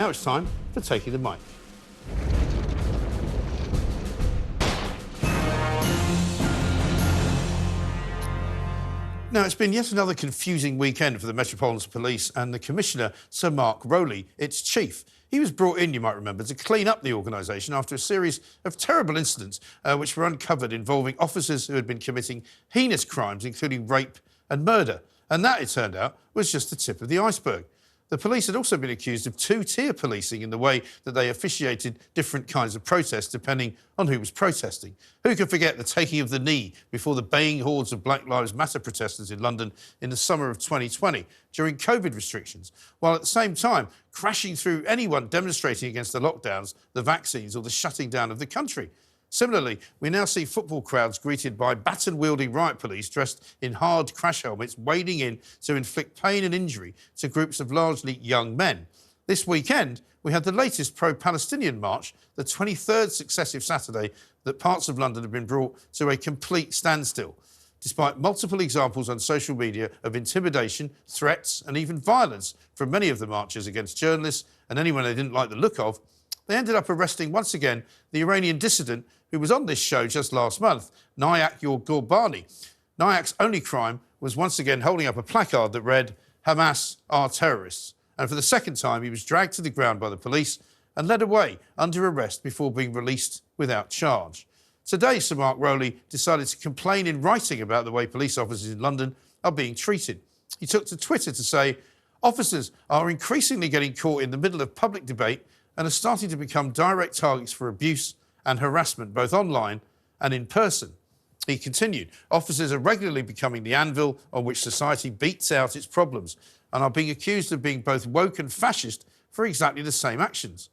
Now it's time for Taking the Mic. Now, it's been yet another confusing weekend for the Metropolitan Police and the Commissioner, Sir Mark Rowley, its chief. He was brought in, you might remember, to clean up the organisation after a series of terrible incidents which were uncovered involving officers who had been committing heinous crimes, including rape and murder. And that, it turned out, was just the tip of the iceberg. The police had also been accused of two-tier policing in the way that they officiated different kinds of protests depending on who was protesting. Who can forget the taking of the knee before the baying hordes of Black Lives Matter protesters in London in the summer of 2020 during COVID restrictions, while at the same time crashing through anyone demonstrating against the lockdowns, the vaccines or the shutting down of the country. Similarly, we now see football crowds greeted by baton-wielding riot police dressed in hard crash helmets wading in to inflict pain and injury to groups of largely young men. This weekend, we had the latest pro-Palestinian march, the 23rd successive Saturday that parts of London have been brought to a complete standstill, despite multiple examples on social media of intimidation, threats and even violence from many of the marchers against journalists and anyone they didn't like the look of. They ended up arresting once again the Iranian dissident who was on this show just last month, Nayak Yourgurbani. Nayak's only crime was once again holding up a placard that read, "Hamas are terrorists." And for the second time, he was dragged to the ground by the police and led away under arrest before being released without charge. Today, Sir Mark Rowley decided to complain in writing about the way police officers in London are being treated. He took to Twitter to say, "Officers are increasingly getting caught in the middle of public debate and are starting to become direct targets for abuse and harassment, both online and in person." He continued, "Officers are regularly becoming the anvil on which society beats out its problems and are being accused of being both woke and fascist for exactly the same actions."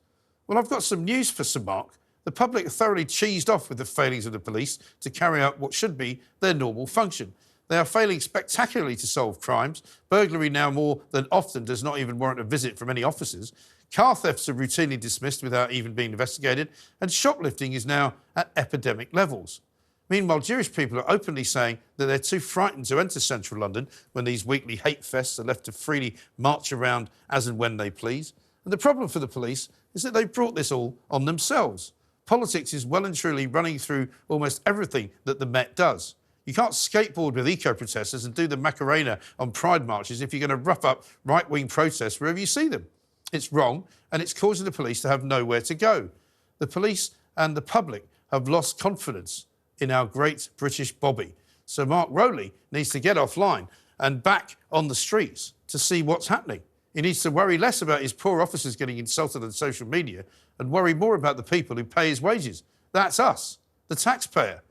Well, I've got some news for Sir Mark. The public are thoroughly cheesed off with the failings of the police to carry out what should be their normal function. They are failing spectacularly to solve crimes. Burglary now more than often does not even warrant a visit from any officers. Car thefts are routinely dismissed without even being investigated, and shoplifting is now at epidemic levels. Meanwhile, Jewish people are openly saying that they're too frightened to enter central London when these weekly hate fests are left to freely march around as and when they please. And the problem for the police is that they've brought this all on themselves. Politics is well and truly running through almost everything that the Met does. You can't skateboard with eco-protesters and do the Macarena on pride marches if you're going to rough up right-wing protests wherever you see them. It's wrong, and it's causing the police to have nowhere to go. The police and the public have lost confidence in our great British Bobby. So Mark Rowley needs to get offline and back on the streets to see what's happening. He needs to worry less about his poor officers getting insulted on social media and worry more about the people who pay his wages. That's us, the taxpayer.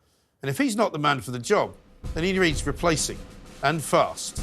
And if he's not the man for the job, then he needs replacing, and fast.